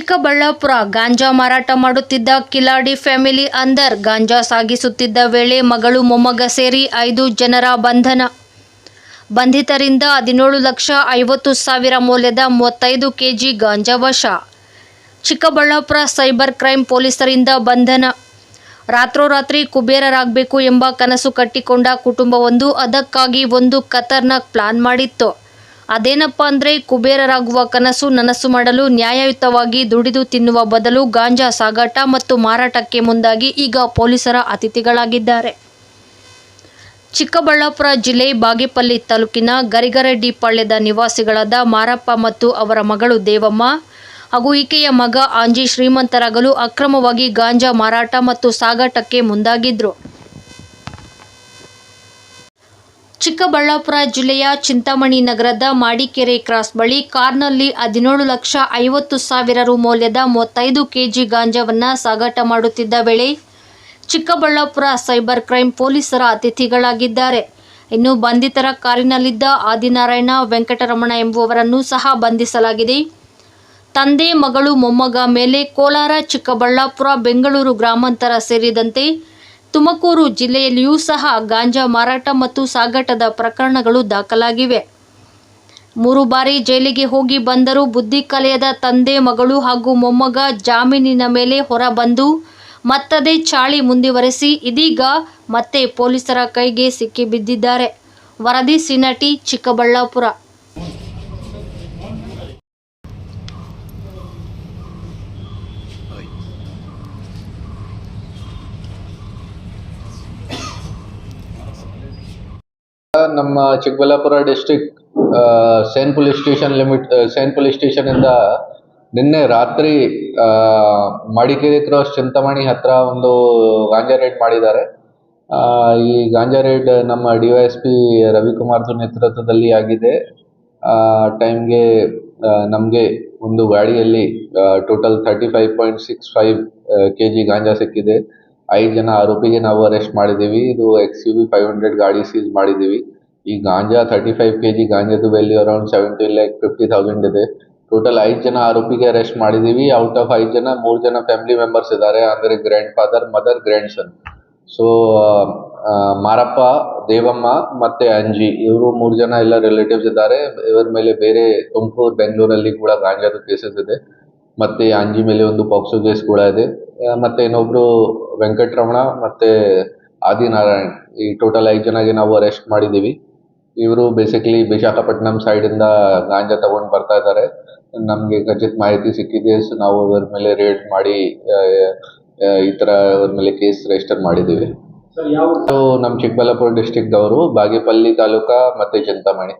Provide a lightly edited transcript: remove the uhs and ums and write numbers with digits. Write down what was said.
ಚಿಕ್ಕಬಳ್ಳಾಪುರ ಗಾಂಜಾ ಮಾರಾಟ ಮಾಡುತ್ತಿದ್ದ ಕಿಲಾಡಿ ಫ್ಯಾಮಿಲಿ ಅಂದರ್ ಗಾಂಜಾ ಸಾಗಿಸುತ್ತಿದ್ದ ವೇಳೆ ಮಗಳು ಮೊಮ್ಮಗ ಸೇರಿ 5 ಜನರ ಬಂಧನ. ಬಂಧಿತರಿಂದ 17,50,000 ಮೌಲ್ಯದ 35 ಕೆಜಿ ಗಾಂಜಾ ವಶ. ಚಿಕ್ಕಬಳ್ಳಾಪುರ ಸೈಬರ್ ಕ್ರೈಂ ಪೊಲೀಸರಿಂದ ಬಂಧನ. ರಾತ್ರೋರಾತ್ರಿ ಕುಬೇರರಾಗಬೇಕು ಎಂಬ ಕನಸು ಕಟ್ಟಿಕೊಂಡ ಕುಟುಂಬವೊಂದು ಅದಕ್ಕಾಗಿ ಒಂದು ಖತರ್ನಾಕ್ ಪ್ಲಾನ್ ಮಾಡಿತ್ತು. ಅದೇನಪ್ಪ ಅಂದರೆ, ಕುಬೇರರಾಗುವ ಕನಸು ನನಸು ಮಾಡಲು ನ್ಯಾಯಯುತವಾಗಿ ದುಡಿದು ತಿನ್ನುವ ಬದಲು ಗಾಂಜಾ ಸಾಗಾಟ ಮತ್ತು ಮಾರಾಟಕ್ಕೆ ಮುಂದಾಗಿ ಈಗ ಪೊಲೀಸರ ಅತಿಥಿಗಳಾಗಿದ್ದಾರೆ. ಚಿಕ್ಕಬಳ್ಳಾಪುರ ಜಿಲ್ಲೆ ಬಾಗೇಪಲ್ಲಿ ತಾಲೂಕಿನ ಗರಿಗರೆಡ್ಡಿಪಾಳ್ಯದ ನಿವಾಸಿಗಳಾದ ಮಾರಪ್ಪ ಮತ್ತು ಅವರ ಮಗಳು ದೇವಮ್ಮ ಹಾಗೂ ಈಕೆಯ ಮಗ ಆಂಜಿ ಶ್ರೀಮಂತರಾಗಲು ಅಕ್ರಮವಾಗಿ ಗಾಂಜಾ ಮಾರಾಟ ಮತ್ತು ಸಾಗಾಟಕ್ಕೆ ಮುಂದಾಗಿದ್ರು. ಚಿಕ್ಕಬಳ್ಳಾಪುರ ಜಿಲ್ಲೆಯ ಚಿಂತಾಮಣಿ ನಗರದ ಮಾಡಿಕೆರೆ ಕ್ರಾಸ್ ಬಳಿ ಕಾರ್ನಲ್ಲಿ 17,50,000 ರು ಮೌಲ್ಯದ 35 ಕೆಜಿ ಗಾಂಜಾವನ್ನು ಸಾಗಾಟ ಮಾಡುತ್ತಿದ್ದ ವೇಳೆ ಚಿಕ್ಕಬಳ್ಳಾಪುರ ಸೈಬರ್ ಕ್ರೈಂ ಪೊಲೀಸರ ಅತಿಥಿಗಳಾಗಿದ್ದಾರೆ. ಇನ್ನು ಬಂಧಿತರ ಕಾರಿನಲ್ಲಿದ್ದ ಆದಿನಾರಾಯಣ ವೆಂಕಟರಮಣ ಎಂಬುವವರನ್ನು ಸಹ ಬಂಧಿಸಲಾಗಿದೆ. ತಂದೆ, ಮಗಳು, ಮೊಮ್ಮಗ ಮೇಲೆ ಕೋಲಾರ, ಚಿಕ್ಕಬಳ್ಳಾಪುರ, ಬೆಂಗಳೂರು ಗ್ರಾಮಾಂತರ ಸೇರಿದಂತೆ ತುಮಕೂರು ಜಿಲ್ಲೆಯಲ್ಲಿಯೂ ಸಹ ಗಾಂಜಾ ಮಾರಾಟ ಮತ್ತು ಸಾಗಾಟದ ಪ್ರಕರಣಗಳು ದಾಖಲಾಗಿವೆ. 3 ಬಾರಿ ಜೈಲಿಗೆ ಹೋಗಿ ಬಂದರೂ ಬುದ್ಧಿ ಕಲಿಯದ ತಂದೆ, ಮಗಳು ಹಾಗೂ ಮೊಮ್ಮಗ ಜಾಮೀನಿನ ಮೇಲೆ ಹೊರಬಂದು ಮತ್ತದೇ ಚಾಳಿ ಮುಂದುವರೆಸಿ ಇದೀಗ ಮತ್ತೆ ಪೊಲೀಸರ ಕೈಗೆ ಸಿಕ್ಕಿಬಿದ್ದಿದ್ದಾರೆ. ವರದಿ ಸಿನಟಿ, ಚಿಕ್ಕಬಳ್ಳಾಪುರ. ನಮ್ಮ Chikkaballapur district CEN police station ಇಂದ ನಿನ್ನೆ ರಾತ್ರಿ ಮಡಿಕೇರಿ ಕ್ರಾಸ್ ಚಿಂತಾಮಣಿ ಹತ್ರ ಒಂದು ಗಾಂಜಾ ರೇಡ್ ಮಾಡಿದ್ದಾರೆ. ಈ ಗಾಂಜಾ ರೇಡ್ ನಮ್ಮ DYSP ರವಿಕುಮಾರ್ ನೇತೃತ್ವದಲ್ಲಿ ಆಗಿದೆ. ಟೈಮ್ಗೆ ನಮಗೆ ಒಂದು ಗಾಡಿಯಲ್ಲಿ ಟೋಟಲ್ 35.65 ಕೆಜಿ ಗಾಂಜಾ ಸಿಕ್ಕಿದೆ. 5 ಜನ ಆರೋಪಿಗೆ ನಾವು ಅರೆಸ್ಟ್ ಮಾಡಿದ್ದೀವಿ. ಇದು XUV 500 ಗಾಡಿ ಸೀಸ್ ಮಾಡಿದ್ದೀವಿ. ಈ ಗಾಂಜಾ 35 ಕೆಜಿ ಗಾಂಜಾದು ವ್ಯಾಲ್ಯೂ ಅರೌಂಡ್ 17,50,000 ಇದೆ. ಟೋಟಲ್ 5 ಜನ ಆರೋಪಿಗೆ ಅರೆಸ್ಟ್ ಮಾಡಿದ್ದೀವಿ. ಔಟ್ ಆಫ್ 5 ಜನ 3 ಜನ ಫ್ಯಾಮಿಲಿ ಮೆಂಬರ್ಸ್ ಇದ್ದಾರೆ, ಅಂದರೆ ಗ್ರ್ಯಾಂಡ್ ಫಾದರ್, ಮದರ್, ಗ್ರ್ಯಾಂಡ್ ಸನ್. ಸೊ ಮಾರಪ್ಪ, ದೇವಮ್ಮ ಮತ್ತೆ ಅಂಜಿ ಇವರು 3 ಜನ ಎಲ್ಲ ರಿಲೇಟಿವ್ಸ್ ಇದ್ದಾರೆ. ಇವರ ಮೇಲೆ ಬೇರೆ ತುಮಕೂರು, ಬೆಂಗಳೂರಲ್ಲಿ ಕೂಡ ಗಾಂಜಾದು ಕೇಸಸ್ ಇದೆ. ಮತ್ತೆ ಅಂಜಿ ಮೇಲೆ ಒಂದು ಪಾಕ್ಸೋ ಕೇಸ್ ಕೂಡ ಇದೆ. ಮತ್ತೆ ಇನ್ನೊಬ್ರು ವೆಂಕಟರಮಣ ಮತ್ತೆ ಆದಿನಾರಾಯಣ್, ಈ ಟೋಟಲ್ 5 ಜನಗೆ ನಾವು ಅರೆಸ್ಟ್ ಮಾಡಿದ್ದೀವಿ. ಇವರು ಬೇಸಿಕಲಿ ವಿಶಾಖಪಟ್ಟಣಂ ಸೈಡಿಂದ ಗಾಂಜಾ ತಗೊಂಡು ಬರ್ತಾ ಇದ್ದಾರೆ. ನಮಗೆ ಖಚಿತ ಮಾಹಿತಿ ಸಿಕ್ಕಿದೆ. ಸೊ ನಾವು ಇವರ ಮೇಲೆ ರೇಡ್ ಮಾಡಿ ಈ ಥರ ಇವ್ರ ಮೇಲೆ ಕೇಸ್ ರಿಜಿಸ್ಟರ್ ಮಾಡಿದ್ದೀವಿ. ನಮ್ಮ ಚಿಕ್ಕಬಳ್ಳಾಪುರ ಡಿಸ್ಟ್ರಿಕ್ಟ್ದವರು, ಬಾಗೇಪಲ್ಲಿ ತಾಲೂಕಾ ಮತ್ತೆ ಚಿಂತಾಮಣಿ.